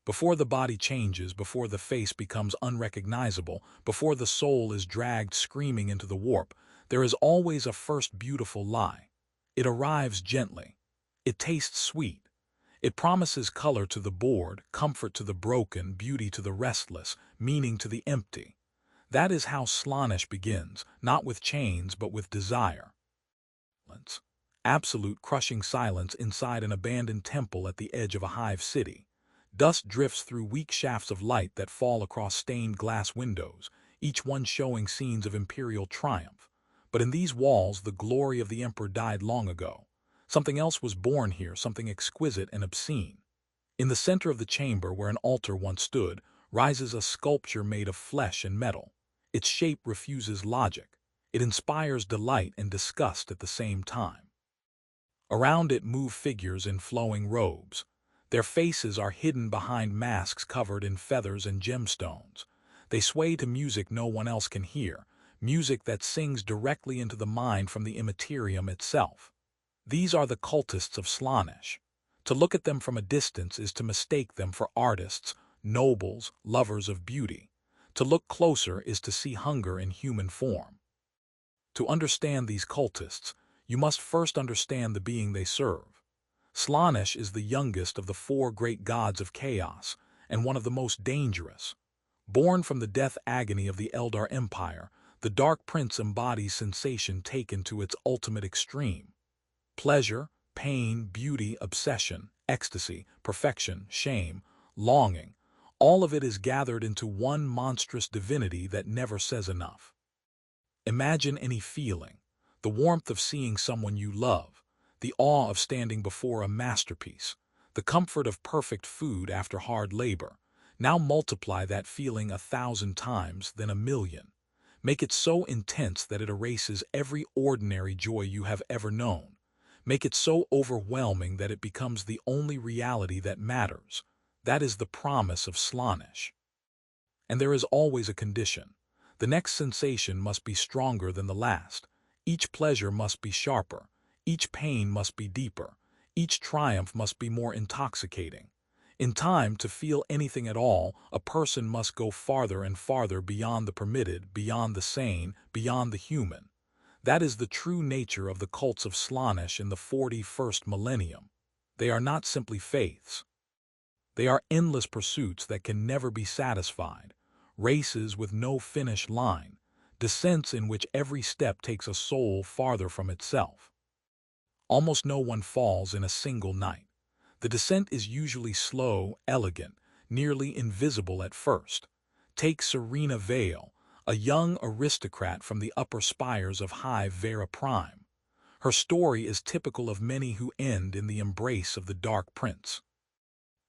Before the body changes, before the face becomes unrecognizable, before the soul is dragged screaming into the warp, there is always a first beautiful lie. It arrives gently. It tastes sweet. It promises color to the bored, comfort to the broken, beauty to the restless, meaning to the empty. That is how Slaanesh begins, not with chains but with desire. Absolute crushing silence inside an abandoned temple at the edge of a hive city. Dust drifts through weak shafts of light that fall across stained glass windows, each one showing scenes of imperial triumph. But in these walls, the glory of the emperor died long ago. Something else was born here, something exquisite and obscene. In the center of the chamber, where an altar once stood, rises a sculpture made of flesh and metal. Its shape refuses logic. It inspires delight and disgust at the same time. Around it move figures in flowing robes. Their faces are hidden behind masks covered in feathers and gemstones. They sway to music no one else can hear, music that sings directly into the mind from the immaterium itself. These are the cultists of Slaanesh. To look at them from a distance is to mistake them for artists, nobles, lovers of beauty. To look closer is to see hunger in human form. To understand these cultists, you must first understand the being they serve. Slaanesh is the youngest of the four great gods of chaos, and one of the most dangerous. Born from the death agony of the Eldar Empire, the Dark Prince embodies sensation taken to its ultimate extreme. Pleasure, pain, beauty, obsession, ecstasy, perfection, shame, longing, all of it is gathered into one monstrous divinity that never says enough. Imagine any feeling: the warmth of seeing someone you love, the awe of standing before a masterpiece, the comfort of perfect food after hard labor. Now multiply that feeling 1,000 times, then 1,000,000. Make it so intense that it erases every ordinary joy you have ever known. Make it so overwhelming that it becomes the only reality that matters. That is the promise of Slaanesh. And there is always a condition. The next sensation must be stronger than the last. Each pleasure must be sharper. Each pain must be deeper. Each triumph must be more intoxicating. In time, to feel anything at all, a person must go farther and farther beyond the permitted, beyond the sane, beyond the human. That is the true nature of the cults of Slaanesh in the 41st millennium. They are not simply faiths. They are endless pursuits that can never be satisfied, races with no finish line, descents in which every step takes a soul farther from itself. Almost no one falls in a single night. The descent is usually slow, elegant, nearly invisible at first. Take Serena Vale, a young aristocrat from the upper spires of Hive Vera Prime. Her story is typical of many who end in the embrace of the Dark Prince.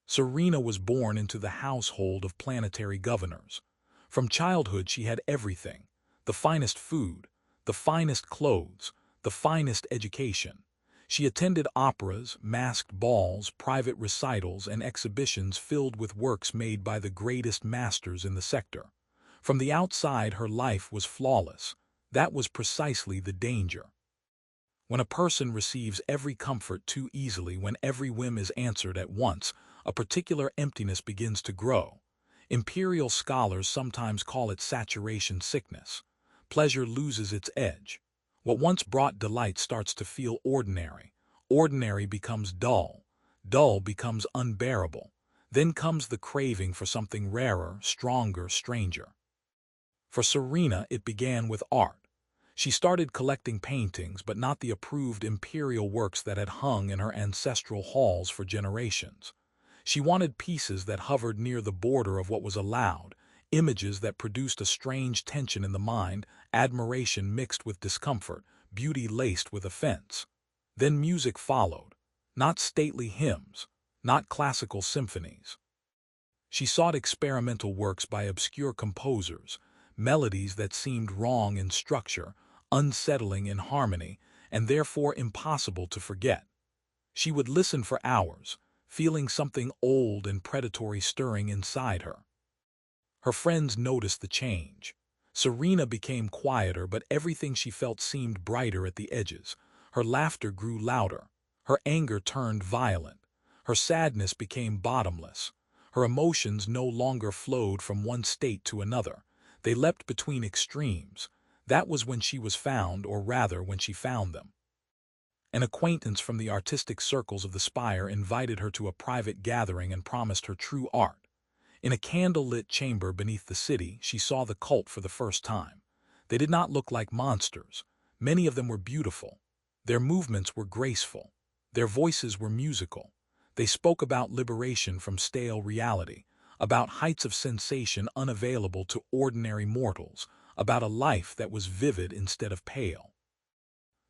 Serena was born into the household of planetary governors. From childhood she had everything: the finest food, the finest clothes, the finest education. She attended operas, masked balls, private recitals, and exhibitions filled with works made by the greatest masters in the sector. From the outside, her life was flawless. That was precisely the danger. When a person receives every comfort too easily, when every whim is answered at once, a particular emptiness begins to grow. Imperial scholars sometimes call it saturation sickness. Pleasure loses its edge. What once brought delight starts to feel ordinary. Ordinary becomes dull. Dull becomes unbearable. Then comes the craving for something rarer, stronger, stranger. For Serena, it began with art. She started collecting paintings, but not the approved imperial works that had hung in her ancestral halls for generations. She wanted pieces that hovered near the border of what was allowed, images that produced a strange tension in the mind, admiration mixed with discomfort, beauty laced with offense. Then music followed, not stately hymns, not classical symphonies. She sought experimental works by obscure composers, melodies that seemed wrong in structure, unsettling in harmony, and therefore impossible to forget. She would listen for hours, feeling something old and predatory stirring inside her. Her friends noticed the change. Serena became quieter, but everything she felt seemed brighter at the edges. Her laughter grew louder. Her anger turned violent. Her sadness became bottomless. Her emotions no longer flowed from one state to another. They leapt between extremes. That was when she was found, or rather when she found them. An acquaintance from the artistic circles of the Spire invited her to a private gathering and promised her true art. In a candle-lit chamber beneath the city, she saw the cult for the first time. They did not look like monsters. Many of them were beautiful. Their movements were graceful. Their voices were musical. They spoke about liberation from stale reality, about heights of sensation unavailable to ordinary mortals, about a life that was vivid instead of pale.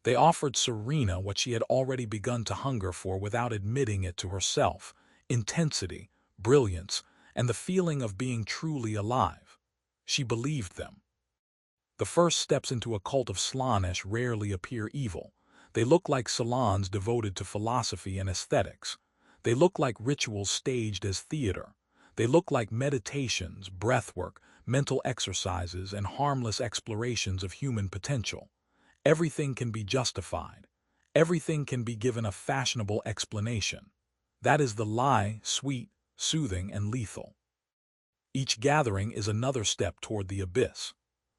They offered Serena what she had already begun to hunger for without admitting it to herself: intensity, brilliance, and the feeling of being truly alive. She believed them. The first steps into a cult of Slaanesh rarely appear evil. They look like salons devoted to philosophy and aesthetics. They look like rituals staged as theater. They look like meditations, breathwork, mental exercises, and harmless explorations of human potential. Everything can be justified. Everything can be given a fashionable explanation. That is the lie, sweet, soothing, and lethal. Each gathering is another step toward the abyss.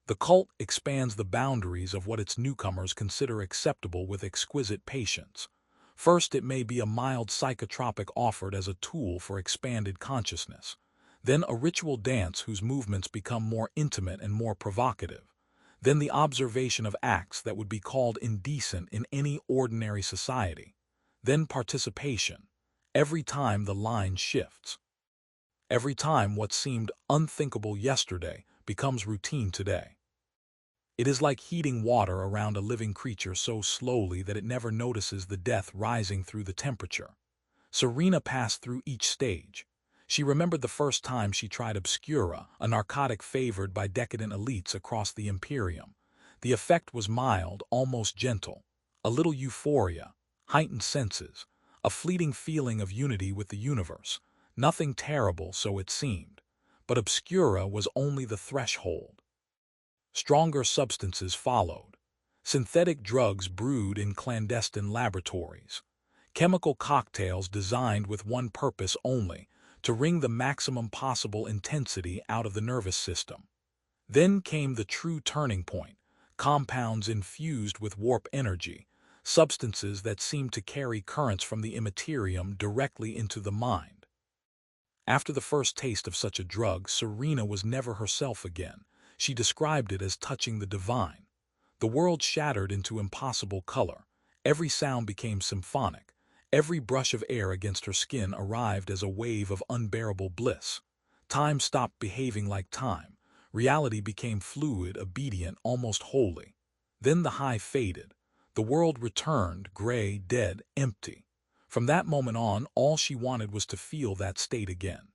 The cult expands the boundaries of what its newcomers consider acceptable with exquisite patience. First, it may be a mild psychotropic offered as a tool for expanded consciousness. Then a ritual dance whose movements become more intimate and more provocative. Then the observation of acts that would be called indecent in any ordinary society. Then participation. Every time the line shifts. Every time what seemed unthinkable yesterday becomes routine today. It is like heating water around a living creature so slowly that it never notices the death rising through the temperature. Serena passed through each stage. She remembered the first time she tried Obscura, a narcotic favored by decadent elites across the Imperium. The effect was mild, almost gentle. A little euphoria, heightened senses, a fleeting feeling of unity with the universe. Nothing terrible, so it seemed. But Obscura was only the threshold. Stronger substances followed. Synthetic drugs brewed in clandestine laboratories. Chemical cocktails designed with one purpose only: to wring the maximum possible intensity out of the nervous system. Then came the true turning point: compounds infused with warp energy, substances that seemed to carry currents from the immaterium directly into the mind. After the first taste of such a drug, Serena was never herself again. She described it as touching the divine. The world shattered into impossible color. Every sound became symphonic. Every brush of air against her skin arrived as a wave of unbearable bliss. Time stopped behaving like time. Reality became fluid, obedient, almost holy. Then the high faded. The world returned, gray, dead, empty. From that moment on, all she wanted was to feel that state again.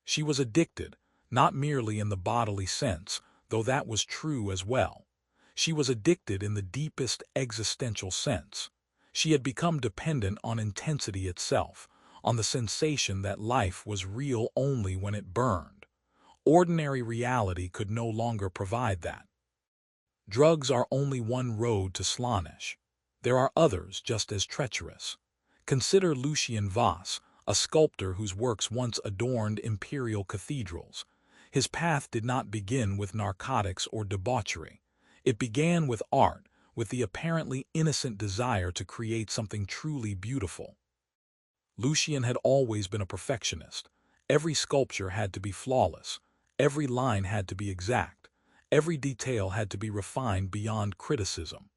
She was addicted, not merely in the bodily sense, though that was true as well. She was addicted in the deepest existential sense. She had become dependent on intensity itself, on the sensation that life was real only when it burned. Ordinary reality could no longer provide that. Drugs are only one road to Slaanesh. There are others just as treacherous. Consider Lucien Voss, a sculptor whose works once adorned imperial cathedrals. His path did not begin with narcotics or debauchery. It began with art, with the apparently innocent desire to create something truly beautiful. Lucien had always been a perfectionist. Every sculpture had to be flawless. Every line had to be exact. Every detail had to be refined beyond criticism.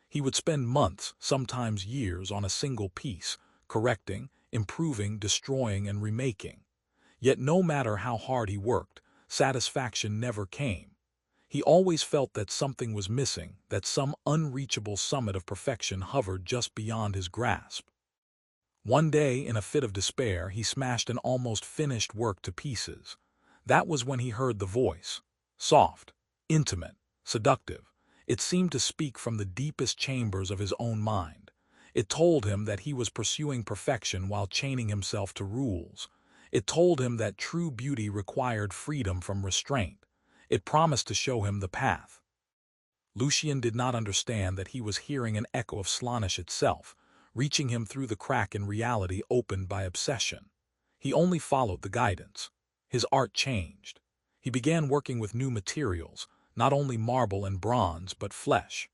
He would spend months, sometimes years, on a single piece, correcting, improving, destroying, and remaking. Yet no matter how hard he worked, satisfaction never came. He always felt that something was missing, that some unreachable summit of perfection hovered just beyond his grasp. One day, in a fit of despair, he smashed an almost finished work to pieces. That was when he heard the voice. Soft, intimate, seductive. It seemed to speak from the deepest chambers of his own mind. It told him that he was pursuing perfection while chaining himself to rules. It told him that true beauty required freedom from restraint. It promised to show him the path. Lucien did not understand that he was hearing an echo of Slaanesh itself, reaching him through the crack in reality opened by obsession. He only followed the guidance. His art changed. He began working with new materials, not only marble and bronze, but flesh.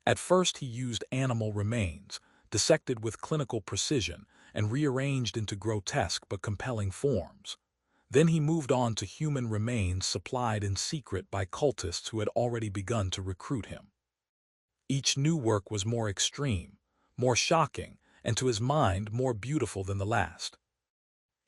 At first he used animal remains, dissected with clinical precision and rearranged into grotesque but compelling forms. Then he moved on to human remains supplied in secret by cultists who had already begun to recruit him. Each new work was more extreme, more shocking, and to his mind more beautiful than the last.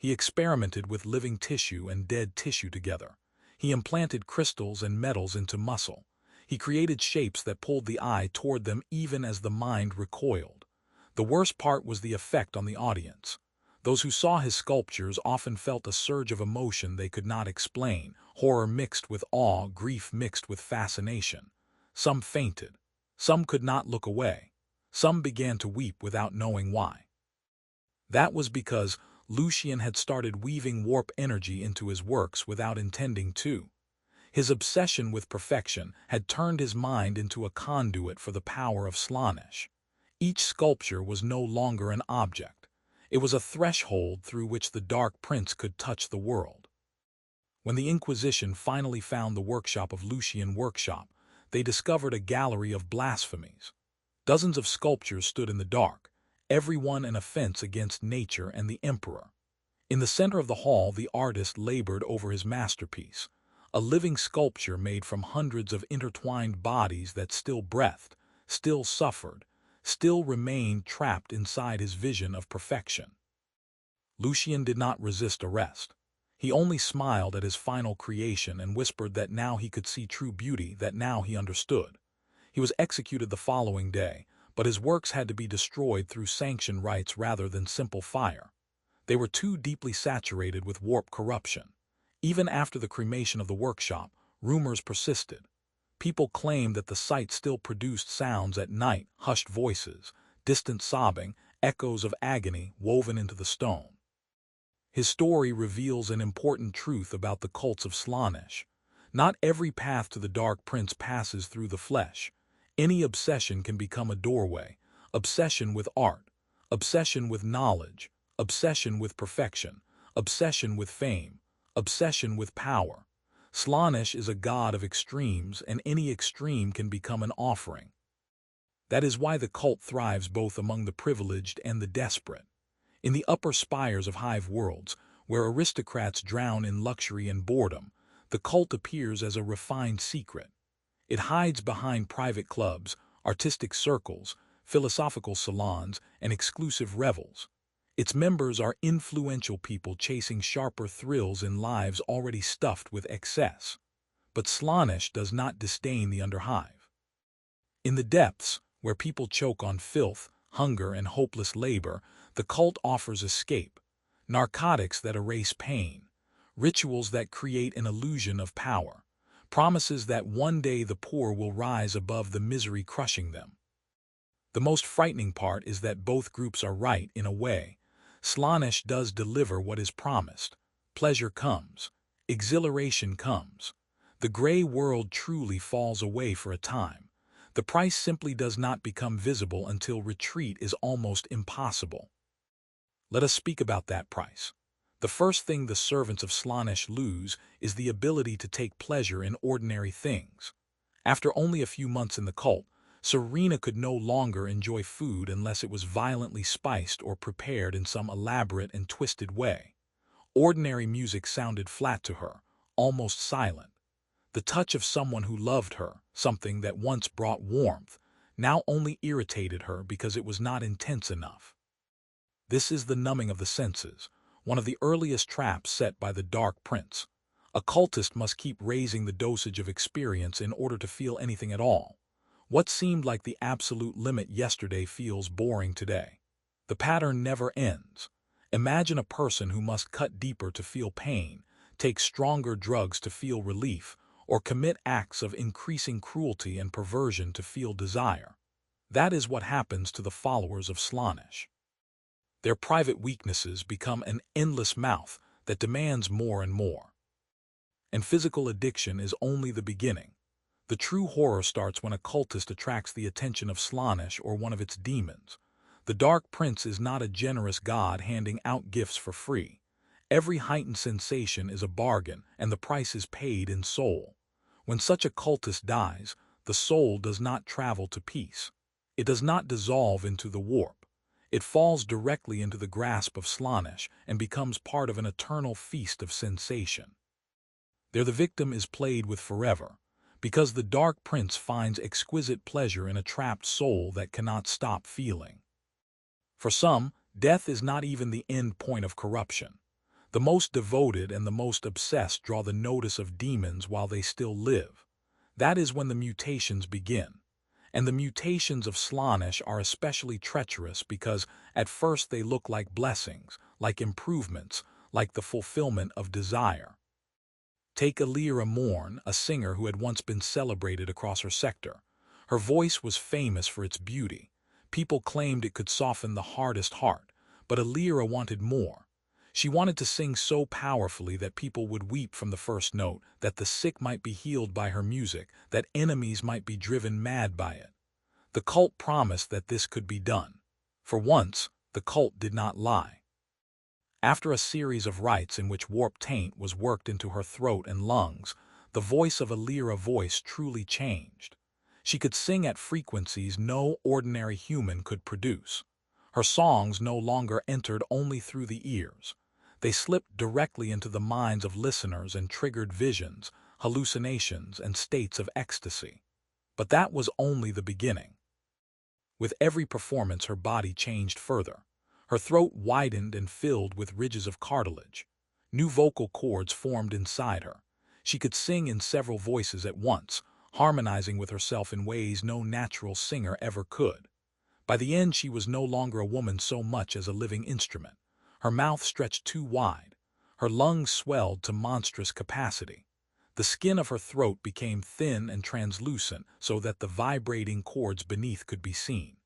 He experimented with living tissue and dead tissue together. He implanted crystals and metals into muscle. He created shapes that pulled the eye toward them even as the mind recoiled. The worst part was the effect on the audience. Those who saw his sculptures often felt a surge of emotion they could not explain, horror mixed with awe, grief mixed with fascination. Some fainted. Some could not look away. Some began to weep without knowing why. That was because Lucian had started weaving warp energy into his works without intending to. His obsession with perfection had turned his mind into a conduit for the power of Slaanesh. Each sculpture was no longer an object. It was a threshold through which the Dark Prince could touch the world. When the Inquisition finally found the workshop of Lucian Workshop, they discovered a gallery of blasphemies. Dozens of sculptures stood in the dark, every one an offense against nature and the emperor. In the center of the hall, the artist labored over his masterpiece, a living sculpture made from hundreds of intertwined bodies that still breathed, still suffered, still remained trapped inside his vision of perfection. Lucian did not resist arrest. He only smiled at his final creation and whispered that now he could see true beauty, that now he understood. He was executed the following day, but his works had to be destroyed through sanctioned rites rather than simple fire. They were too deeply saturated with warp corruption. Even after the cremation of the workshop, rumors persisted. People claimed that the site still produced sounds at night, hushed voices, distant sobbing, echoes of agony woven into the stone. His story reveals an important truth about the cults of Slaanesh. Not every path to the Dark Prince passes through the flesh. Any obsession can become a doorway. Obsession with art, obsession with knowledge, obsession with perfection, obsession with fame, obsession with power. Slaanesh is a god of extremes, and any extreme can become an offering. That is why the cult thrives both among the privileged and the desperate. In the upper spires of hive worlds, where aristocrats drown in luxury and boredom, the cult appears as a refined secret. It hides behind private clubs, artistic circles, philosophical salons, and exclusive revels. Its members are influential people chasing sharper thrills in lives already stuffed with excess. But Slaanesh does not disdain the underhive. In the depths, where people choke on filth, hunger, and hopeless labor, the cult offers escape, narcotics that erase pain, rituals that create an illusion of power, promises that one day the poor will rise above the misery crushing them. The most frightening part is that both groups are right in a way. Slaanesh does deliver what is promised. Pleasure comes. Exhilaration comes. The gray world truly falls away for a time. The price simply does not become visible until retreat is almost impossible. Let us speak about that price. The first thing the servants of Slaanesh lose is the ability to take pleasure in ordinary things. After only a few months in the cult, Serena could no longer enjoy food unless it was violently spiced or prepared in some elaborate and twisted way. Ordinary music sounded flat to her, almost silent. The touch of someone who loved her, something that once brought warmth, now only irritated her because it was not intense enough. This is the numbing of the senses, one of the earliest traps set by the Dark Prince. A cultist must keep raising the dosage of experience in order to feel anything at all. What seemed like the absolute limit yesterday feels boring today. The pattern never ends. Imagine a person who must cut deeper to feel pain, take stronger drugs to feel relief, or commit acts of increasing cruelty and perversion to feel desire. That is what happens to the followers of Slaanesh. Their private weaknesses become an endless mouth that demands more and more. And physical addiction is only the beginning. The true horror starts when a cultist attracts the attention of Slaanesh or one of its demons. The Dark Prince is not a generous god handing out gifts for free. Every heightened sensation is a bargain, and the price is paid in soul. When such a cultist dies, the soul does not travel to peace. It does not dissolve into the warp. It falls directly into the grasp of Slaanesh and becomes part of an eternal feast of sensation. There the victim is played with forever, because the Dark Prince finds exquisite pleasure in a trapped soul that cannot stop feeling. For some, death is not even the end point of corruption. The most devoted and the most obsessed draw the notice of demons while they still live. That is when the mutations begin. And the mutations of Slaanesh are especially treacherous because at first they look like blessings, like improvements, like the fulfillment of desire. Take Alira Morn, a singer who had once been celebrated across her sector. Her voice was famous for its beauty. People claimed it could soften the hardest heart, but Alira wanted more. She wanted to sing so powerfully that people would weep from the first note, that the sick might be healed by her music, that enemies might be driven mad by it. The cult promised that this could be done. For once, the cult did not lie. After a series of rites in which warp taint was worked into her throat and lungs, the voice of Alira truly changed. She could sing at frequencies no ordinary human could produce. Her songs no longer entered only through the ears. They slipped directly into the minds of listeners and triggered visions, hallucinations, and states of ecstasy. But that was only the beginning. With every performance, her body changed further. Her throat widened and filled with ridges of cartilage. New vocal cords formed inside her. She could sing in several voices at once, harmonizing with herself in ways no natural singer ever could. By the end, she was no longer a woman so much as a living instrument. Her mouth stretched too wide. Her lungs swelled to monstrous capacity. The skin of her throat became thin and translucent so that the vibrating cords beneath could be seen.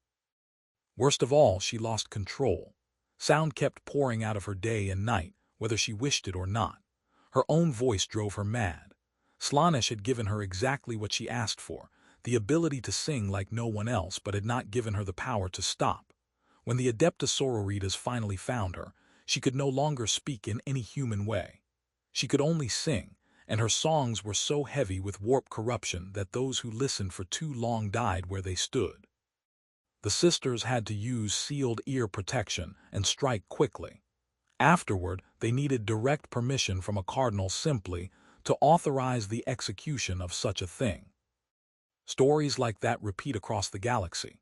Worst of all, she lost control. Sound kept pouring out of her day and night, whether she wished it or not. Her own voice drove her mad. Slaanesh had given her exactly what she asked for, the ability to sing like no one else, but had not given her the power to stop. When the Adepta Sororitas finally found her, she could no longer speak in any human way. She could only sing, and her songs were so heavy with warp corruption that those who listened for too long died where they stood. The sisters had to use sealed ear protection and strike quickly. Afterward, they needed direct permission from a cardinal simply to authorize the execution of such a thing. Stories like that repeat across the galaxy.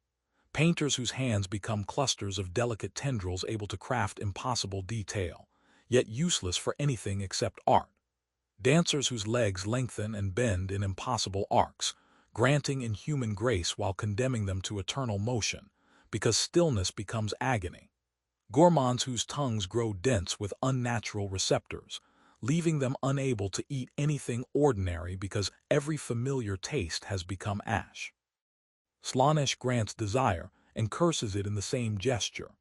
Painters whose hands become clusters of delicate tendrils able to craft impossible detail, yet useless for anything except art. Dancers whose legs lengthen and bend in impossible arcs, granting inhuman grace while condemning them to eternal motion, because stillness becomes agony. Gourmands whose tongues grow dense with unnatural receptors, leaving them unable to eat anything ordinary because every familiar taste has become ash. Slaanesh grants desire and curses it in the same gesture.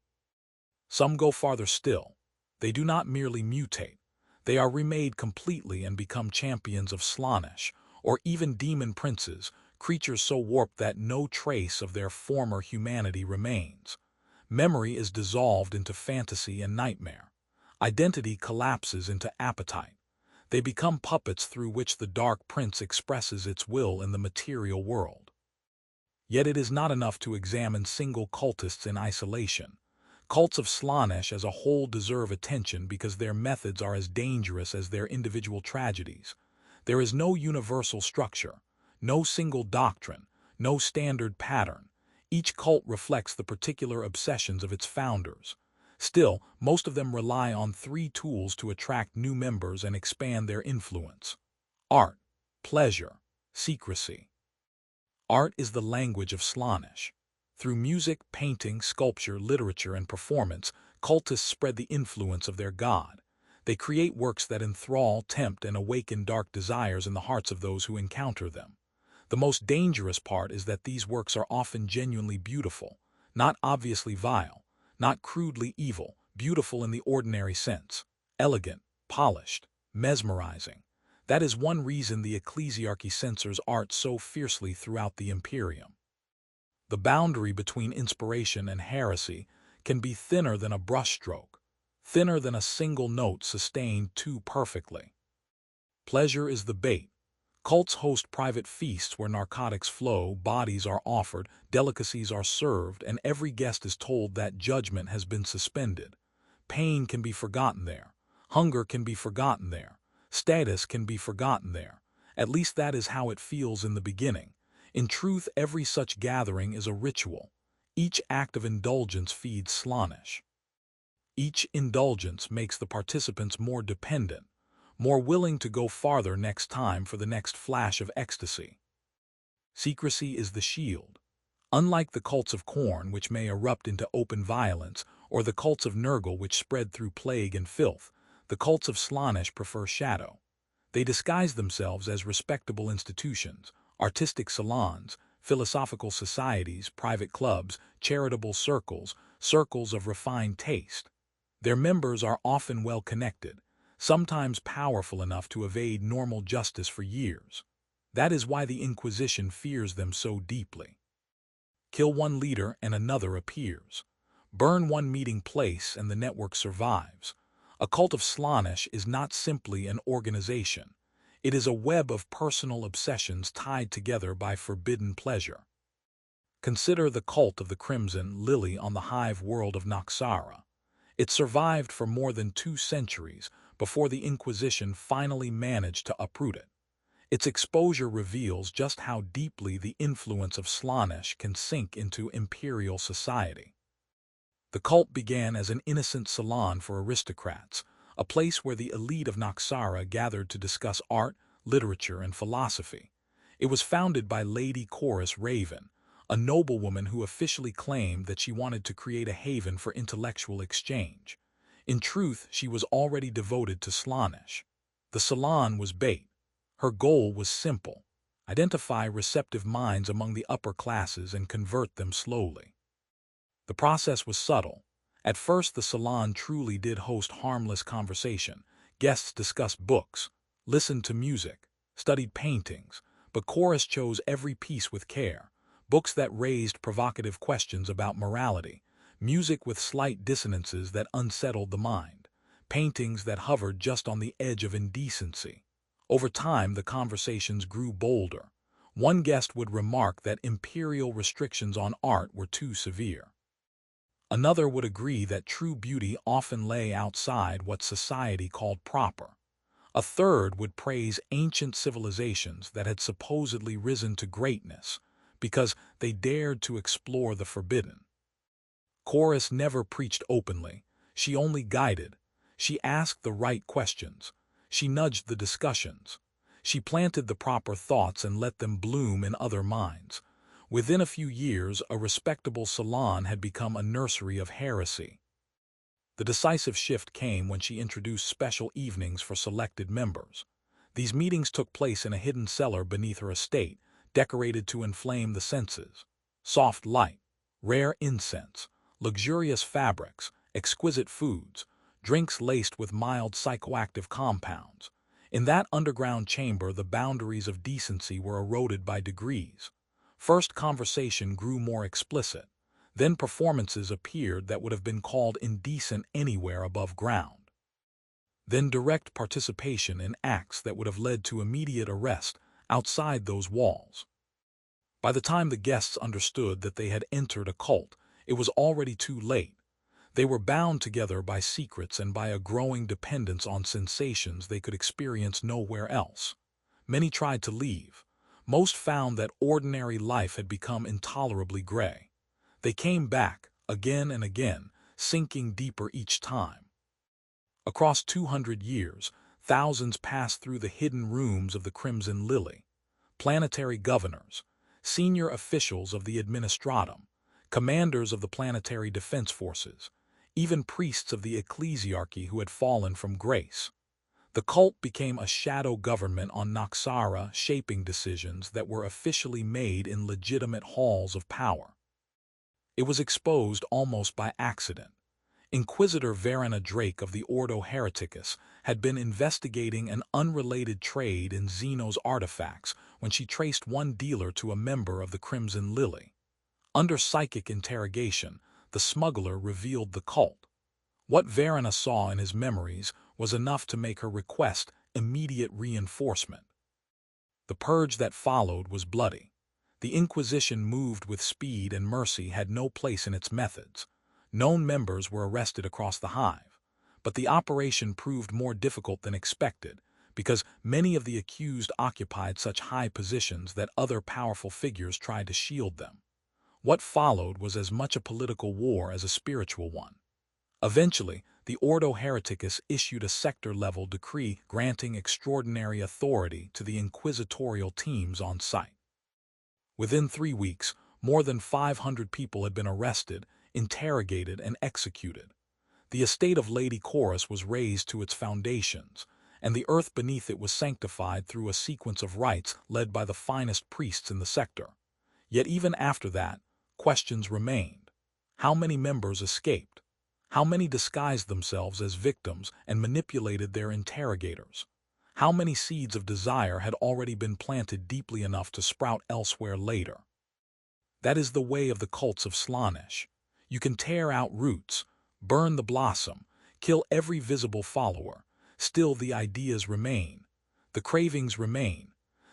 Some go farther still. They do not merely mutate. They are remade completely and become champions of Slaanesh, or even demon princes, creatures so warped that no trace of their former humanity remains. Memory is dissolved into fantasy and nightmare. Identity collapses into appetite. They become puppets through which the Dark Prince expresses its will in the material world. Yet it is not enough to examine single cultists in isolation. Cults of Slaanesh as a whole deserve attention because their methods are as dangerous as their individual tragedies. There is no universal structure, no single doctrine, no standard pattern. Each cult reflects the particular obsessions of its founders. Still, most of them rely on three tools to attract new members and expand their influence: art, pleasure, secrecy. Art is the language of Slaanesh. Through music, painting, sculpture, literature, and performance, cultists spread the influence of their god. They create works that enthrall, tempt, and awaken dark desires in the hearts of those who encounter them. The most dangerous part is that these works are often genuinely beautiful, not obviously vile, not crudely evil, beautiful in the ordinary sense, elegant, polished, mesmerizing. That is one reason the ecclesiarchy censors art so fiercely throughout the Imperium. The boundary between inspiration and heresy can be thinner than a brushstroke. thinner than a single note sustained too perfectly. Pleasure is the bait. Cults host private feasts where narcotics flow, bodies are offered, delicacies are served, and every guest is told that judgment has been suspended. Pain can be forgotten there. Hunger can be forgotten there. Status can be forgotten there. At least that is how it feels in the beginning. In truth, every such gathering is a ritual. Each act of indulgence feeds Slaanesh. Each indulgence makes the participants more dependent, more willing to go farther next time for the next flash of ecstasy. Secrecy is the shield. Unlike the cults of Khorne, which may erupt into open violence, or the cults of Nurgle, which spread through plague and filth, the cults of Slaanesh prefer shadow. They disguise themselves as respectable institutions, artistic salons, philosophical societies, private clubs, charitable circles, circles of refined taste. Their members are often well-connected, sometimes powerful enough to evade normal justice for years. That is why the Inquisition fears them so deeply. Kill one leader and another appears. Burn one meeting place and the network survives. A cult of Slaanesh is not simply an organization. It is a web of personal obsessions tied together by forbidden pleasure. Consider the cult of the Crimson Lily on the hive world of Noxara. It survived for more than 2 centuries before the Inquisition finally managed to uproot it. Its exposure reveals just how deeply the influence of Slaanesh can sink into imperial society. The cult began as an innocent salon for aristocrats, a place where the elite of Noxara gathered to discuss art, literature, and philosophy. It was founded by Lady Chorus Raven, a noblewoman who officially claimed that she wanted to create a haven for intellectual exchange. In truth, she was already devoted to Slaanesh. The salon was bait. Her goal was simple: identify receptive minds among the upper classes and convert them slowly. The process was subtle. At first, the salon truly did host harmless conversation. Guests discussed books, listened to music, studied paintings, but Chorus chose every piece with care. Books that raised provocative questions about morality, music with slight dissonances that unsettled the mind, paintings that hovered just on the edge of indecency. Over time, the conversations grew bolder. One guest would remark that imperial restrictions on art were too severe. Another would agree that true beauty often lay outside what society called proper. A third would praise ancient civilizations that had supposedly risen to greatness because they dared to explore the forbidden. Chorus never preached openly. She only guided. She asked the right questions. She nudged the discussions. She planted the proper thoughts and let them bloom in other minds. Within a few years, a respectable salon had become a nursery of heresy. The decisive shift came when she introduced special evenings for selected members. These meetings took place in a hidden cellar beneath her estate, decorated to inflame the senses. Soft light, rare incense, luxurious fabrics, exquisite foods, drinks laced with mild psychoactive compounds. In that underground chamber, the boundaries of decency were eroded by degrees. First, conversation grew more explicit. Then performances appeared that would have been called indecent anywhere above ground. Then direct participation in acts that would have led to immediate arrest outside those walls. By the time the guests understood that they had entered a cult, it was already too late. They were bound together by secrets and by a growing dependence on sensations they could experience nowhere else. Many tried to leave. Most found that ordinary life had become intolerably gray. They came back, again and again, sinking deeper each time. Across 200 years, thousands passed through the hidden rooms of the Crimson Lily. Planetary governors, senior officials of the administratum, commanders of the planetary defense forces, even priests of the ecclesiarchy who had fallen from grace. The cult became a shadow government on Noxara, shaping decisions that were officially made in legitimate halls of power. It was exposed almost by accident. Inquisitor Verena Drake of the Ordo Hereticus had been investigating an unrelated trade in Xeno's artifacts when she traced one dealer to a member of the Crimson Lily. Under psychic interrogation, the smuggler revealed the cult. What Verena saw in his memories was enough to make her request immediate reinforcement. The purge that followed was bloody. The Inquisition moved with speed, and mercy had no place in its methods. Known members were arrested across the hive, but the operation proved more difficult than expected because many of the accused occupied such high positions that other powerful figures tried to shield them. What followed was as much a political war as a spiritual one. Eventually, the Ordo Hereticus issued a sector-level decree granting extraordinary authority to the inquisitorial teams on site. Within 3 weeks, more than 500 people had been arrested, interrogated, and executed. The estate of Lady Chorus was razed to its foundations, and the earth beneath it was sanctified through a sequence of rites led by the finest priests in the sector. Yet even after that, questions remained. How many members escaped? How many disguised themselves as victims and manipulated their interrogators? How many seeds of desire had already been planted deeply enough to sprout elsewhere later? That is the way of the cults of Slaanesh. You can tear out roots, burn the blossom, kill every visible follower. Still the ideas remain. The cravings remain.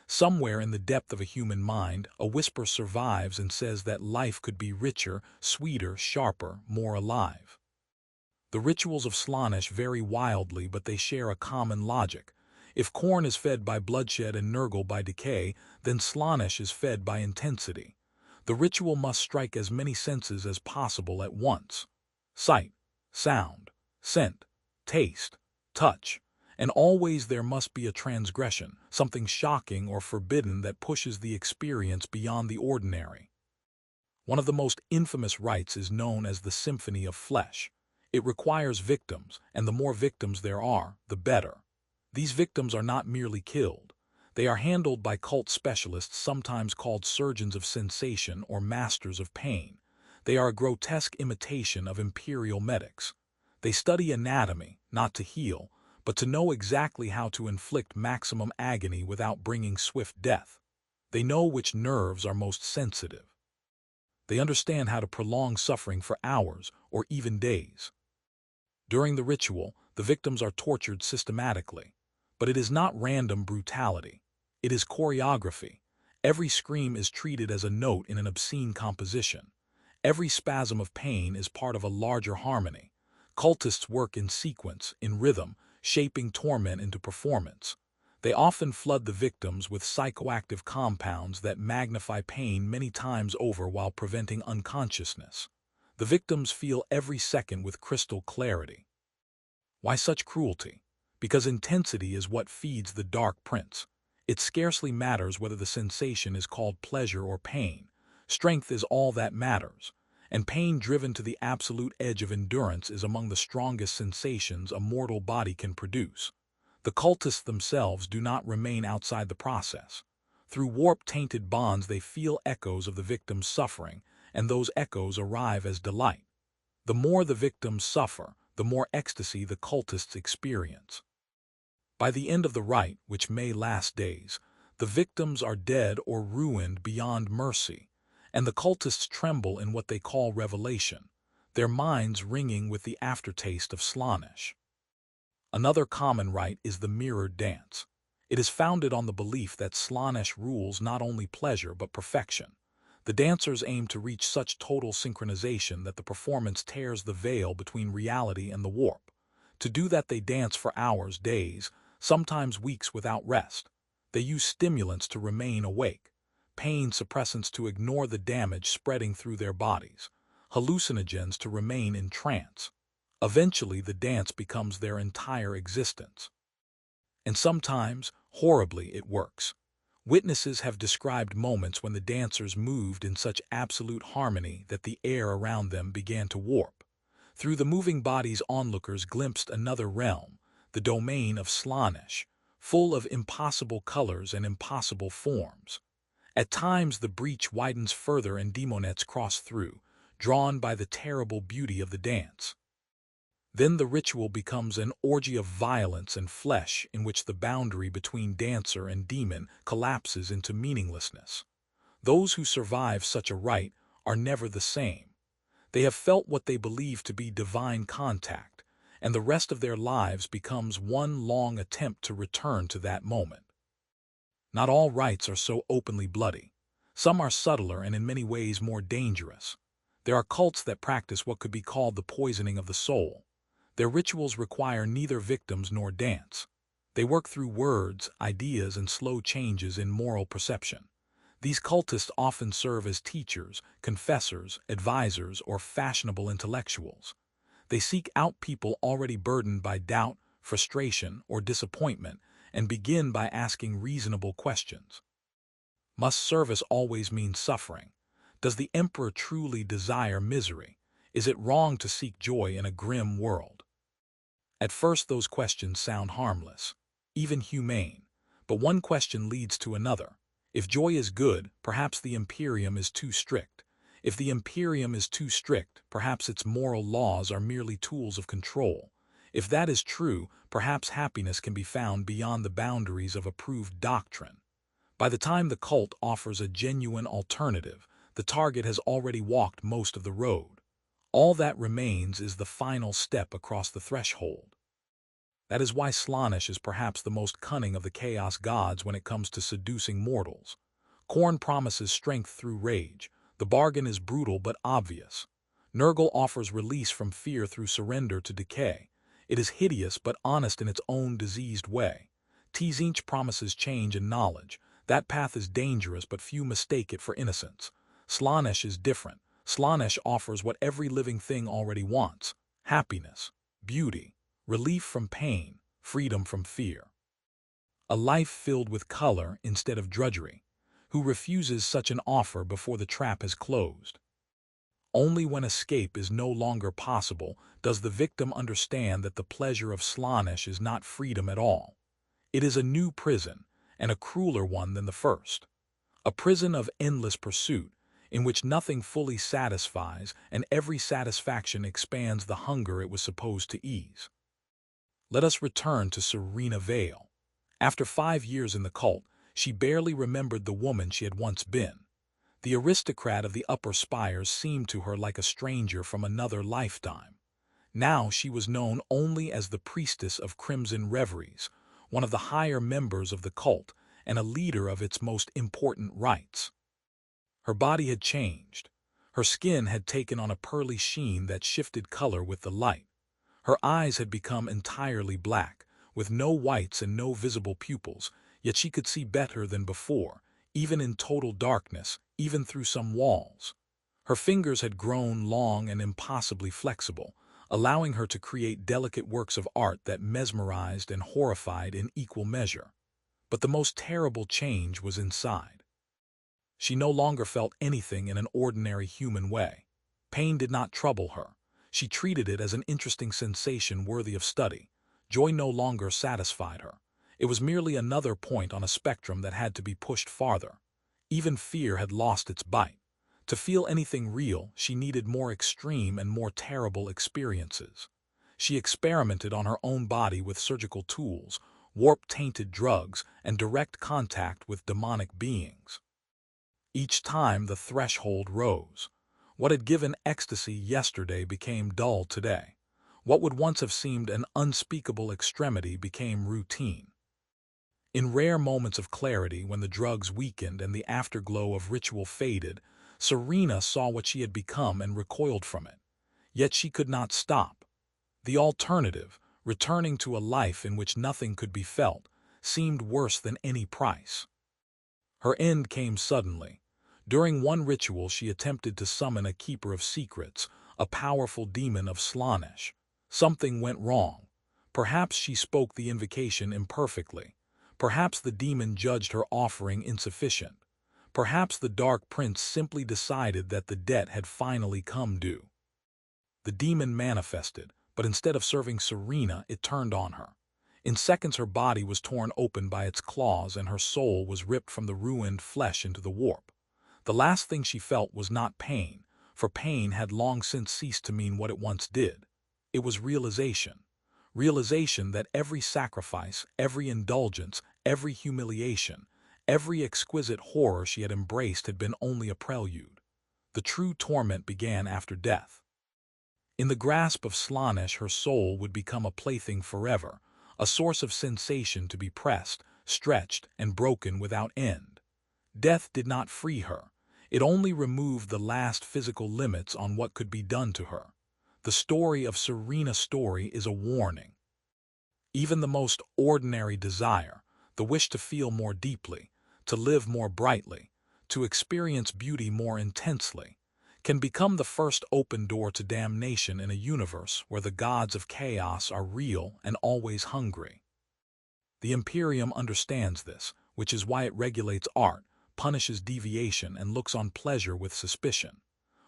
Somewhere in the depth of a human mind, a whisper survives and says that life could be richer, sweeter, sharper, more alive. The rituals of Slaanesh vary wildly, but they share a common logic. If corn is fed by bloodshed and Nurgle by decay, then Slaanesh is fed by intensity. The ritual must strike as many senses as possible at once. Sight, sound, scent, taste, touch. And always there must be a transgression, something shocking or forbidden that pushes the experience beyond the ordinary. One of the most infamous rites is known as the Symphony of Flesh. It requires victims, and the more victims there are, the better. These victims are not merely killed. They are handled by cult specialists, sometimes called surgeons of sensation or masters of pain. They are a grotesque imitation of imperial medics. They study anatomy, not to heal, but to know exactly how to inflict maximum agony without bringing swift death. They know which nerves are most sensitive. They understand how to prolong suffering for hours or even days. During the ritual, the victims are tortured systematically. But it is not random brutality. It is choreography. Every scream is treated as a note in an obscene composition. Every spasm of pain is part of a larger harmony. Cultists work in sequence, in rhythm, shaping torment into performance. They often flood the victims with psychoactive compounds that magnify pain many times over while preventing unconsciousness. The victims feel every second with crystal clarity. Why such cruelty? Because intensity is what feeds the dark prince. It scarcely matters whether the sensation is called pleasure or pain. Strength is all that matters, and pain driven to the absolute edge of endurance is among the strongest sensations a mortal body can produce. The cultists themselves do not remain outside the process. Through warp-tainted bonds they feel echoes of the victim's suffering, and those echoes arrive as delight. The more the victims suffer, the more ecstasy the cultists experience. By the end of the rite, which may last days, the victims are dead or ruined beyond mercy, and the cultists tremble in what they call revelation, their minds ringing with the aftertaste of Slaanesh. Another common rite is the mirrored dance. It is founded on the belief that Slaanesh rules not only pleasure but perfection. The dancers aim to reach such total synchronization that the performance tears the veil between reality and the warp. To do that they dance for hours, days, sometimes weeks without rest. They use stimulants to remain awake, pain suppressants to ignore the damage spreading through their bodies, hallucinogens to remain in trance. Eventually the dance becomes their entire existence. And sometimes, horribly, it works. Witnesses have described moments when the dancers moved in such absolute harmony that the air around them began to warp. Through the moving bodies onlookers glimpsed another realm, the domain of Slaanesh, full of impossible colors and impossible forms. At times the breach widens further and demonettes cross through, drawn by the terrible beauty of the dance. Then the ritual becomes an orgy of violence and flesh in which the boundary between dancer and demon collapses into meaninglessness. Those who survive such a rite are never the same. They have felt what they believe to be divine contact, and the rest of their lives becomes one long attempt to return to that moment. Not all rites are so openly bloody. Some are subtler and in many ways more dangerous. There are cults that practice what could be called the poisoning of the soul. Their rituals require neither victims nor dance. They work through words, ideas, and slow changes in moral perception. These cultists often serve as teachers, confessors, advisors, or fashionable intellectuals. They seek out people already burdened by doubt, frustration, or disappointment, and begin by asking reasonable questions. Must service always mean suffering? Does the emperor truly desire misery? Is it wrong to seek joy in a grim world? At first those questions sound harmless, even humane, but one question leads to another. If joy is good, perhaps the Imperium is too strict. If the Imperium is too strict, perhaps its moral laws are merely tools of control. If that is true, perhaps happiness can be found beyond the boundaries of approved doctrine. By the time the cult offers a genuine alternative, the target has already walked most of the road. All that remains is the final step across the threshold. That is why Slaanesh is perhaps the most cunning of the Chaos gods when it comes to seducing mortals. Khorne promises strength through rage. The bargain is brutal but obvious. Nurgle offers release from fear through surrender to decay. It is hideous but honest in its own diseased way. Tzeentch promises change and knowledge. That path is dangerous, but few mistake it for innocence. Slaanesh is different. Slaanesh offers what every living thing already wants: happiness, beauty, relief from pain, freedom from fear. A life filled with color instead of drudgery. Who refuses such an offer before the trap has closed? Only when escape is no longer possible does the victim understand that the pleasure of Slaanesh is not freedom at all. It is a new prison, and a crueler one than the first. A prison of endless pursuit, in which nothing fully satisfies and every satisfaction expands the hunger it was supposed to ease. Let us return to Serena Vale. After 5 years in the cult, she barely remembered the woman she had once been. The aristocrat of the upper spires seemed to her like a stranger from another lifetime. Now she was known only as the priestess of Crimson Reveries, one of the higher members of the cult, and a leader of its most important rites. Her body had changed. Her skin had taken on a pearly sheen that shifted color with the light. Her eyes had become entirely black, with no whites and no visible pupils, yet she could see better than before, even in total darkness, even through some walls. Her fingers had grown long and impossibly flexible, allowing her to create delicate works of art that mesmerized and horrified in equal measure. But the most terrible change was inside. She no longer felt anything in an ordinary human way. Pain did not trouble her. She treated it as an interesting sensation worthy of study. Joy no longer satisfied her. It was merely another point on a spectrum that had to be pushed farther. Even fear had lost its bite. To feel anything real, she needed more extreme and more terrible experiences. She experimented on her own body with surgical tools, warp-tainted drugs, and direct contact with demonic beings. Each time the threshold rose. What had given ecstasy yesterday became dull today. What would once have seemed an unspeakable extremity became routine. In rare moments of clarity, when the drugs weakened and the afterglow of ritual faded, Serena saw what she had become and recoiled from it. Yet she could not stop. The alternative, returning to a life in which nothing could be felt, seemed worse than any price. Her end came suddenly. During one ritual she attempted to summon a keeper of secrets, a powerful demon of Slaanesh. Something went wrong. Perhaps she spoke the invocation imperfectly. Perhaps the demon judged her offering insufficient. Perhaps the Dark Prince simply decided that the debt had finally come due. The demon manifested, but instead of serving Serena, it turned on her. In seconds her body was torn open by its claws and her soul was ripped from the ruined flesh into the warp. The last thing she felt was not pain, for pain had long since ceased to mean what it once did. It was realization. Realization that every sacrifice, every indulgence, every humiliation, every exquisite horror she had embraced had been only a prelude. The true torment began after death. In the grasp of Slaanesh, her soul would become a plaything forever, a source of sensation to be pressed, stretched, and broken without end. Death did not free her. It only removed the last physical limits on what could be done to her. The story of Serena Story is a warning. Even the most ordinary desire, the wish to feel more deeply, to live more brightly, to experience beauty more intensely, can become the first open door to damnation in a universe where the gods of chaos are real and always hungry. The Imperium understands this, which is why it regulates art, punishes deviation, and looks on pleasure with suspicion.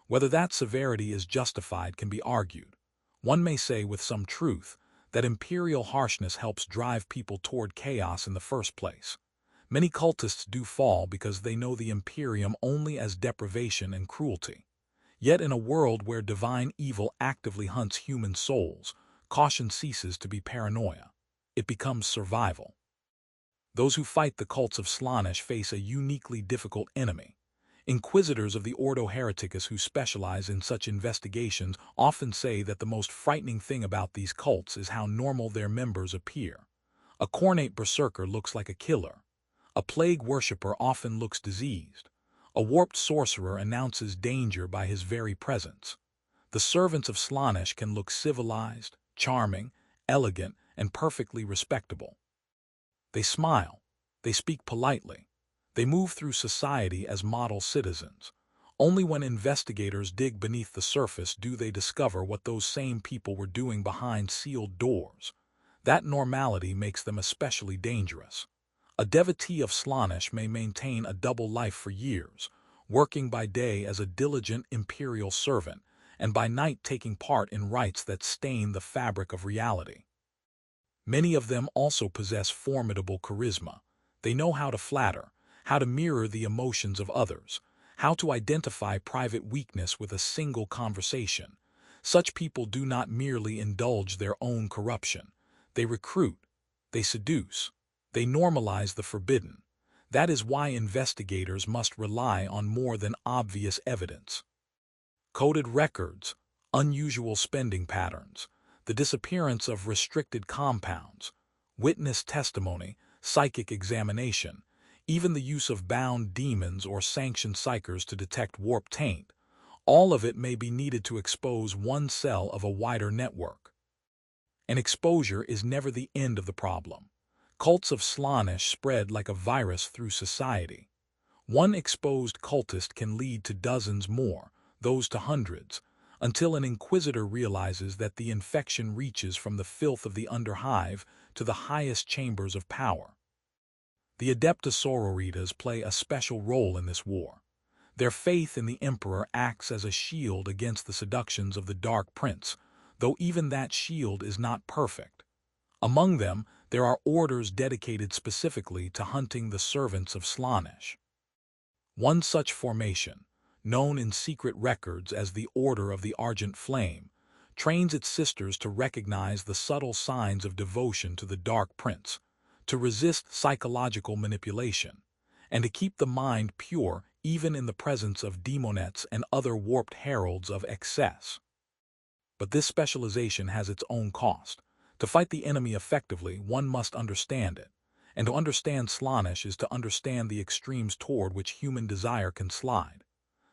Whether that severity is justified can be argued. One may say with some truth that imperial harshness helps drive people toward chaos in the first place. Many cultists do fall because they know the Imperium only as deprivation and cruelty. Yet in a world where divine evil actively hunts human souls, caution ceases to be paranoia. It becomes survival. Those who fight the cults of Slaanesh face a uniquely difficult enemy. Inquisitors of the Ordo Hereticus who specialize in such investigations often say that the most frightening thing about these cults is how normal their members appear. A cornate berserker looks like a killer. A plague worshipper often looks diseased. A warped sorcerer announces danger by his very presence. The servants of Slaanesh can look civilized, charming, elegant, and perfectly respectable. They smile. They speak politely. They move through society as model citizens. Only when investigators dig beneath the surface do they discover what those same people were doing behind sealed doors. That normality makes them especially dangerous. A devotee of Slaanesh may maintain a double life for years, working by day as a diligent imperial servant, and by night taking part in rites that stain the fabric of reality. Many of them also possess formidable charisma. They know how to flatter, how to mirror the emotions of others, how to identify private weakness with a single conversation. Such people do not merely indulge their own corruption. They recruit, they seduce, they normalize the forbidden. That is why investigators must rely on more than obvious evidence. Coded records, unusual spending patterns, the disappearance of restricted compounds, witness testimony, psychic examination, even the use of bound demons or sanctioned psychers to detect warp taint, all of it may be needed to expose one cell of a wider network. And exposure is never the end of the problem. Cults of Slaanesh spread like a virus through society. One exposed cultist can lead to dozens more, those to hundreds, until an inquisitor realizes that the infection reaches from the filth of the underhive to the highest chambers of power. The Adepta Sororitas play a special role in this war. Their faith in the Emperor acts as a shield against the seductions of the Dark Prince, though even that shield is not perfect. Among them, there are orders dedicated specifically to hunting the servants of Slaanesh. One such formation, known in secret records as the Order of the Argent Flame, trains its sisters to recognize the subtle signs of devotion to the Dark Prince, to resist psychological manipulation, and to keep the mind pure even in the presence of demonettes and other warped heralds of excess. But this specialization has its own cost. To fight the enemy effectively, one must understand it. And to understand Slaanesh is to understand the extremes toward which human desire can slide.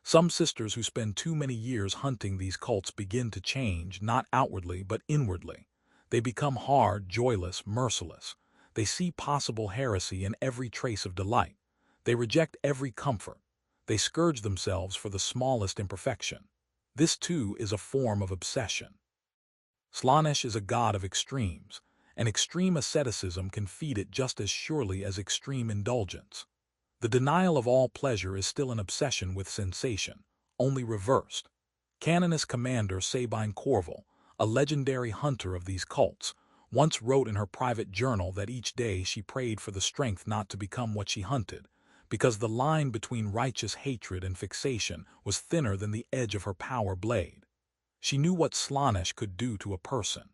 Some sisters who spend too many years hunting these cults begin to change, not outwardly but inwardly. They become hard, joyless, merciless. They see possible heresy in every trace of delight. They reject every comfort. They scourge themselves for the smallest imperfection. This, too, is a form of obsession. Slaanesh is a god of extremes, and extreme asceticism can feed it just as surely as extreme indulgence. The denial of all pleasure is still an obsession with sensation, only reversed. Canonist Commander Sabine Corval, a legendary hunter of these cults, once wrote in her private journal that each day she prayed for the strength not to become what she hunted, because the line between righteous hatred and fixation was thinner than the edge of her power blade. She knew what Slaanesh could do to a person.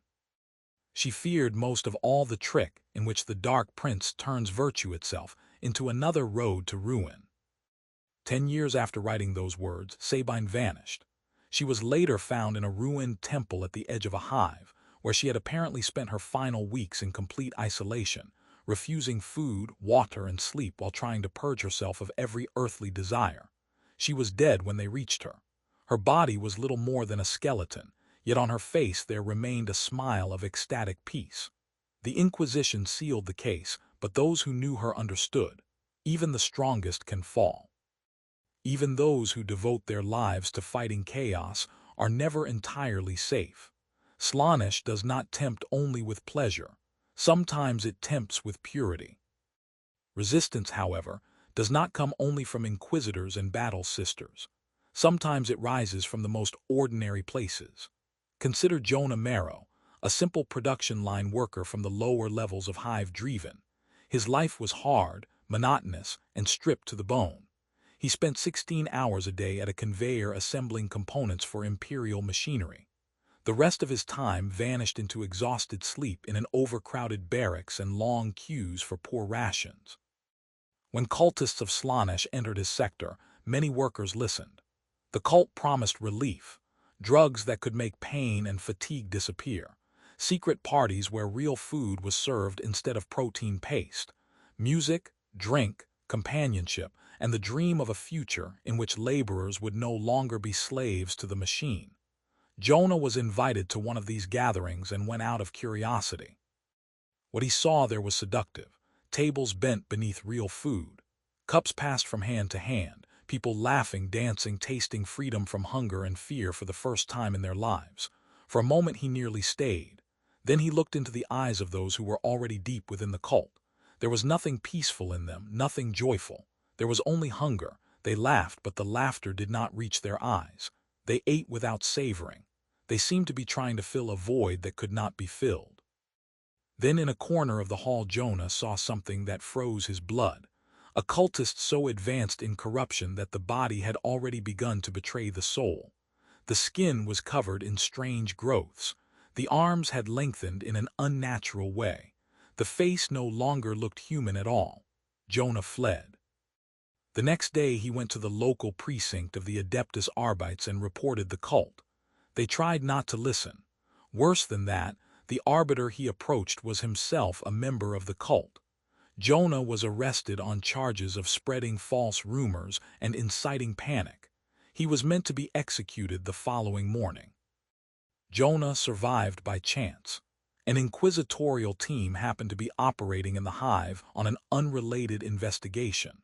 She feared most of all the trick in which the Dark Prince turns virtue itself into another road to ruin. 10 years after writing those words, Sabine vanished. She was later found in a ruined temple at the edge of a hive, where she had apparently spent her final weeks in complete isolation, refusing food, water, and sleep while trying to purge herself of every earthly desire. She was dead when they reached her. Her body was little more than a skeleton, yet on her face there remained a smile of ecstatic peace. The Inquisition sealed the case, but those who knew her understood. Even the strongest can fall. Even those who devote their lives to fighting chaos are never entirely safe. Slaanesh does not tempt only with pleasure. Sometimes it tempts with purity. Resistance, however, does not come only from inquisitors and battle sisters. Sometimes it rises from the most ordinary places. Consider Jonah Marrow, a simple production line worker from the lower levels of Hive Driven. His life was hard, monotonous, and stripped to the bone. He spent 16 hours a day at a conveyor assembling components for imperial machinery. The rest of his time vanished into exhausted sleep in an overcrowded barracks and long queues for poor rations. When cultists of Slaanesh entered his sector, many workers listened. The cult promised relief, drugs that could make pain and fatigue disappear, secret parties where real food was served instead of protein paste, music, drink, companionship, and the dream of a future in which laborers would no longer be slaves to the machine. Jonah was invited to one of these gatherings and went out of curiosity. What he saw there was seductive. Tables bent beneath real food. Cups passed from hand to hand, people laughing, dancing, tasting freedom from hunger and fear for the first time in their lives. For a moment he nearly stayed. Then he looked into the eyes of those who were already deep within the cult. There was nothing peaceful in them, nothing joyful. There was only hunger. They laughed, but the laughter did not reach their eyes. They ate without savoring. They seemed to be trying to fill a void that could not be filled. Then in a corner of the hall Jonah saw something that froze his blood. A cultist so advanced in corruption that the body had already begun to betray the soul. The skin was covered in strange growths. The arms had lengthened in an unnatural way. The face no longer looked human at all. Jonah fled. The next day he went to the local precinct of the Adeptus Arbites and reported the cult. They tried not to listen. Worse than that, the arbiter he approached was himself a member of the cult. Jonah was arrested on charges of spreading false rumors and inciting panic. He was meant to be executed the following morning. Jonah survived by chance. An inquisitorial team happened to be operating in the hive on an unrelated investigation.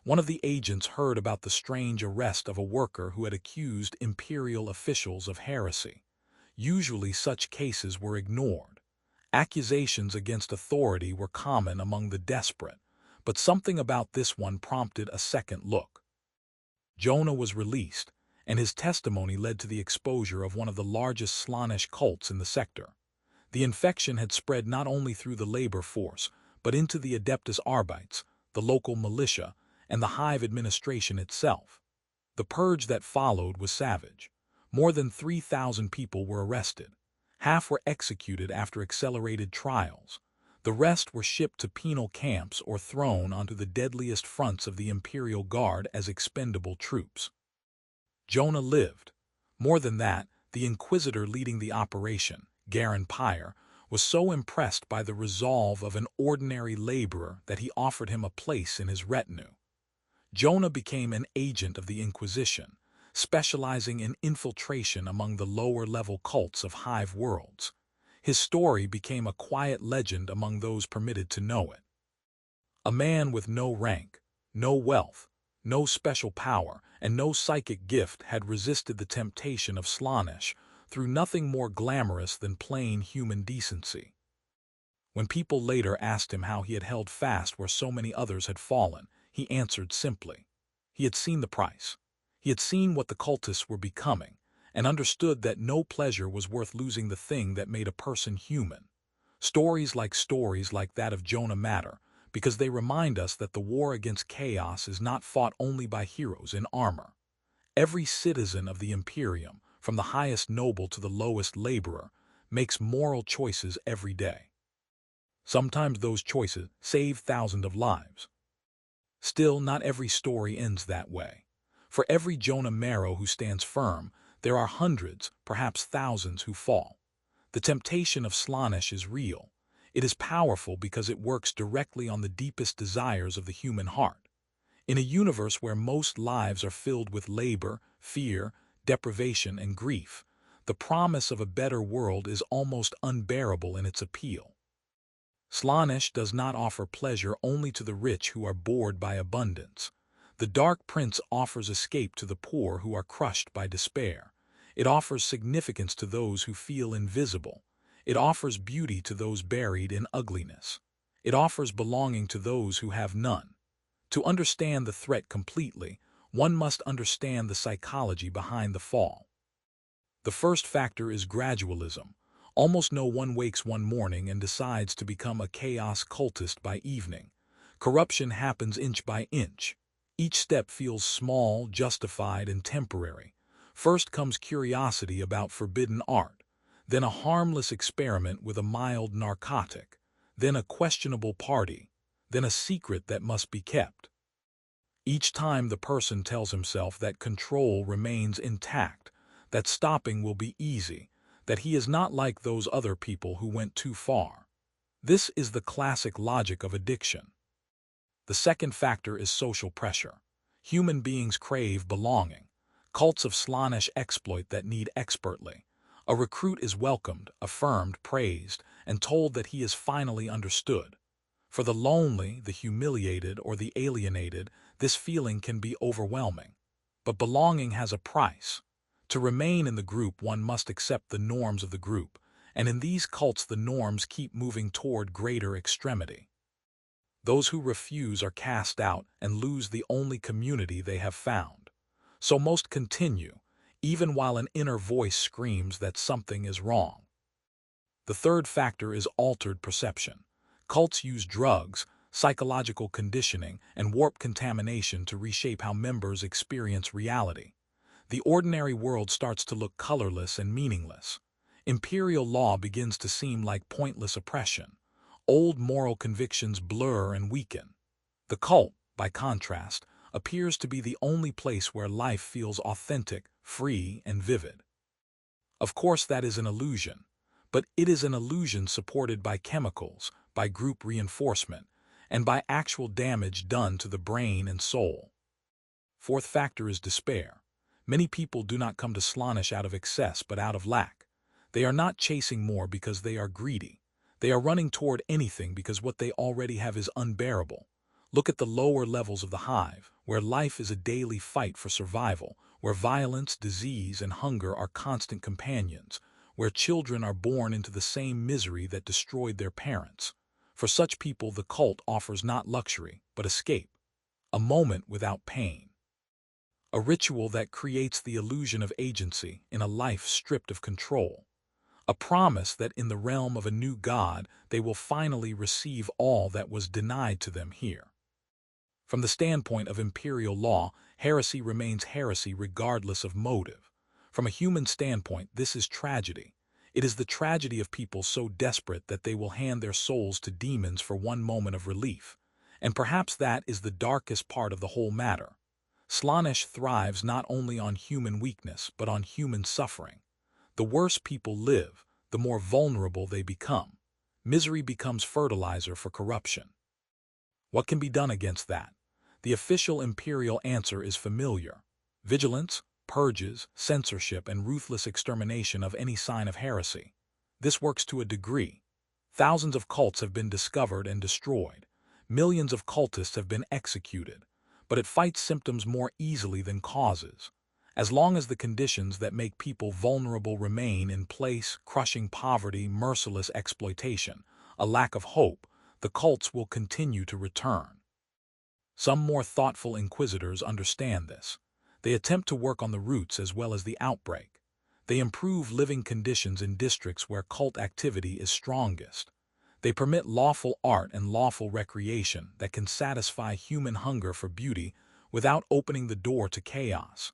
One of the agents heard about the strange arrest of a worker who had accused imperial officials of heresy. Usually such cases were ignored. Accusations against authority were common among the desperate, but something about this one prompted a second look. Jonah was released, and his testimony led to the exposure of one of the largest Slaanesh cults in the sector. The infection had spread not only through the labor force, but into the Adeptus Arbites, the local militia, and the hive administration itself. The purge that followed was savage. More than 3,000 people were arrested. Half were executed after accelerated trials. The rest were shipped to penal camps or thrown onto the deadliest fronts of the Imperial Guard as expendable troops. Jonah lived. More than that, the inquisitor leading the operation, Garin Pyre, was so impressed by the resolve of an ordinary laborer that he offered him a place in his retinue. Jonah became an agent of the Inquisition, specializing in infiltration among the lower-level cults of hive worlds. His story became a quiet legend among those permitted to know it. A man with no rank, no wealth, no special power, and no psychic gift had resisted the temptation of Slaanesh through nothing more glamorous than plain human decency. When people later asked him how he had held fast where so many others had fallen, he answered simply. He had seen the price. He had seen what the cultists were becoming, and understood that no pleasure was worth losing the thing that made a person human. Stories like that of Jonah matter, because they remind us that the war against chaos is not fought only by heroes in armor. Every citizen of the Imperium, from the highest noble to the lowest laborer, makes moral choices every day. Sometimes those choices save thousands of lives. Still, not every story ends that way. For every Jonah Marrow who stands firm, there are hundreds, perhaps thousands, who fall. The temptation of Slaanesh is real. It is powerful because it works directly on the deepest desires of the human heart. In a universe where most lives are filled with labor, fear, deprivation, and grief, the promise of a better world is almost unbearable in its appeal. Slaanesh does not offer pleasure only to the rich who are bored by abundance. The Dark Prince offers escape to the poor who are crushed by despair. It offers significance to those who feel invisible. It offers beauty to those buried in ugliness. It offers belonging to those who have none. To understand the threat completely, one must understand the psychology behind the fall. The first factor is gradualism. Almost no one wakes one morning and decides to become a chaos cultist by evening. Corruption happens inch by inch. Each step feels small, justified, and temporary. First comes curiosity about forbidden art, then a harmless experiment with a mild narcotic, then a questionable party, then a secret that must be kept. Each time the person tells himself that control remains intact, that stopping will be easy, that he is not like those other people who went too far. This is the classic logic of addiction. The second factor is social pressure. Human beings crave belonging. Cults of Slaanesh exploit that need expertly. A recruit is welcomed, affirmed, praised, and told that he is finally understood. For the lonely, the humiliated, or the alienated, this feeling can be overwhelming. But belonging has a price. To remain in the group, one must accept the norms of the group, and in these cults the norms keep moving toward greater extremity. Those who refuse are cast out and lose the only community they have found. So most continue, even while an inner voice screams that something is wrong. The third factor is altered perception. Cults use drugs, psychological conditioning, and warp contamination to reshape how members experience reality. The ordinary world starts to look colorless and meaningless. Imperial law begins to seem like pointless oppression. Old moral convictions blur and weaken. The cult, by contrast, appears to be the only place where life feels authentic, free, and vivid. Of course, that is an illusion, but it is an illusion supported by chemicals, by group reinforcement, and by actual damage done to the brain and soul. Fourth factor is despair. Many people do not come to Slaanesh out of excess but out of lack. They are not chasing more because they are greedy. They are running toward anything because what they already have is unbearable. Look at the lower levels of the hive, where life is a daily fight for survival, where violence, disease, and hunger are constant companions, where children are born into the same misery that destroyed their parents. For such people, the cult offers not luxury, but escape, a moment without pain. A ritual that creates the illusion of agency in a life stripped of control. A promise that in the realm of a new God they will finally receive all that was denied to them here. From the standpoint of imperial law, heresy remains heresy regardless of motive. From a human standpoint, this is tragedy. It is the tragedy of people so desperate that they will hand their souls to demons for one moment of relief. And perhaps that is the darkest part of the whole matter. Slaanesh thrives not only on human weakness, but on human suffering. The worse people live, the more vulnerable they become. Misery becomes fertilizer for corruption. What can be done against that? The official imperial answer is familiar. Vigilance, purges, censorship, and ruthless extermination of any sign of heresy. This works to a degree. Thousands of cults have been discovered and destroyed. Millions of cultists have been executed. But it fights symptoms more easily than causes. As long as the conditions that make people vulnerable remain in place, crushing poverty, merciless exploitation, a lack of hope, the cults will continue to return. Some more thoughtful inquisitors understand this. They attempt to work on the roots as well as the outbreak. They improve living conditions in districts where cult activity is strongest. They permit lawful art and lawful recreation that can satisfy human hunger for beauty without opening the door to chaos.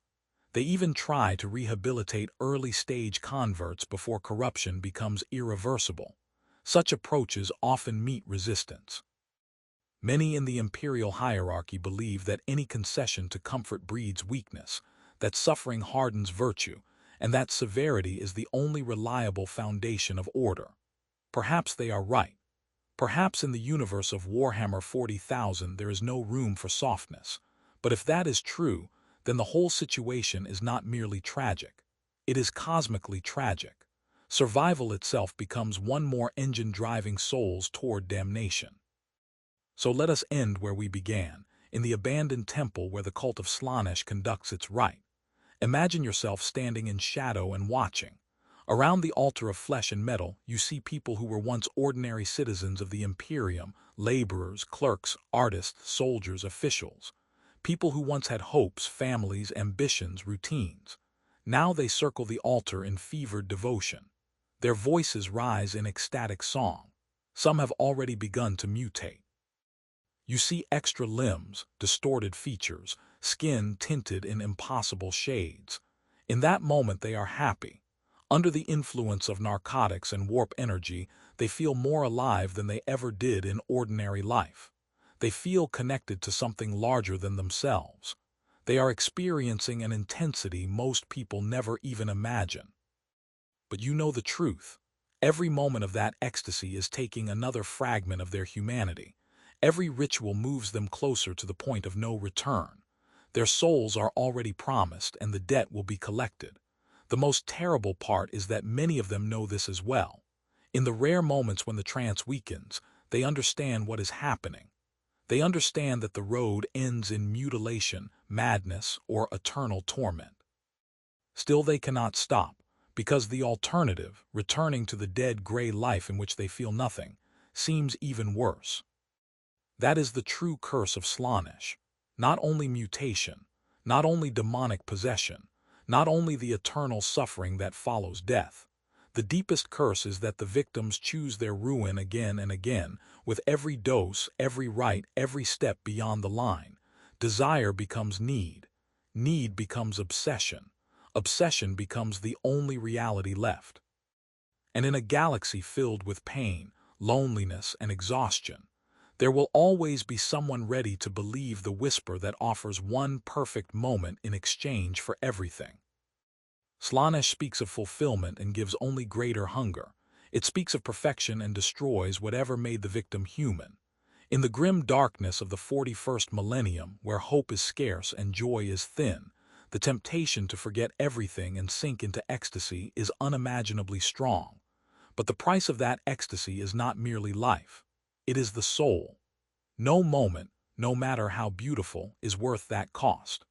They even try to rehabilitate early-stage converts before corruption becomes irreversible. Such approaches often meet resistance. Many in the imperial hierarchy believe that any concession to comfort breeds weakness, that suffering hardens virtue, and that severity is the only reliable foundation of order. Perhaps they are right. Perhaps in the universe of Warhammer 40,000 there is no room for softness. But if that is true, then the whole situation is not merely tragic. It is cosmically tragic. Survival itself becomes one more engine driving souls toward damnation. So let us end where we began, in the abandoned temple where the cult of Slaanesh conducts its rite. Imagine yourself standing in shadow and watching. Around the altar of flesh and metal, you see people who were once ordinary citizens of the Imperium, laborers, clerks, artists, soldiers, officials. People who once had hopes, families, ambitions, routines. Now they circle the altar in fevered devotion. Their voices rise in ecstatic song. Some have already begun to mutate. You see extra limbs, distorted features, skin tinted in impossible shades. In that moment they are happy. Under the influence of narcotics and warp energy, they feel more alive than they ever did in ordinary life. They feel connected to something larger than themselves. They are experiencing an intensity most people never even imagine. But you know the truth. Every moment of that ecstasy is taking another fragment of their humanity. Every ritual moves them closer to the point of no return. Their souls are already promised, and the debt will be collected. The most terrible part is that many of them know this as well. In the rare moments when the trance weakens, they understand what is happening. They understand that the road ends in mutilation, madness, or eternal torment. Still they cannot stop, because the alternative, returning to the dead gray life in which they feel nothing, seems even worse. That is the true curse of Slaanesh. Not only mutation, not only demonic possession, not only the eternal suffering that follows death. The deepest curse is that the victims choose their ruin again and again, with every dose, every rite, every step beyond the line. Desire becomes need. Need becomes obsession. Obsession becomes the only reality left. And in a galaxy filled with pain, loneliness, and exhaustion, there will always be someone ready to believe the whisper that offers one perfect moment in exchange for everything. Slaanesh speaks of fulfillment and gives only greater hunger. It speaks of perfection and destroys whatever made the victim human. In the grim darkness of the 41st millennium, where hope is scarce and joy is thin, the temptation to forget everything and sink into ecstasy is unimaginably strong. But the price of that ecstasy is not merely life. It is the soul. No moment, no matter how beautiful, is worth that cost.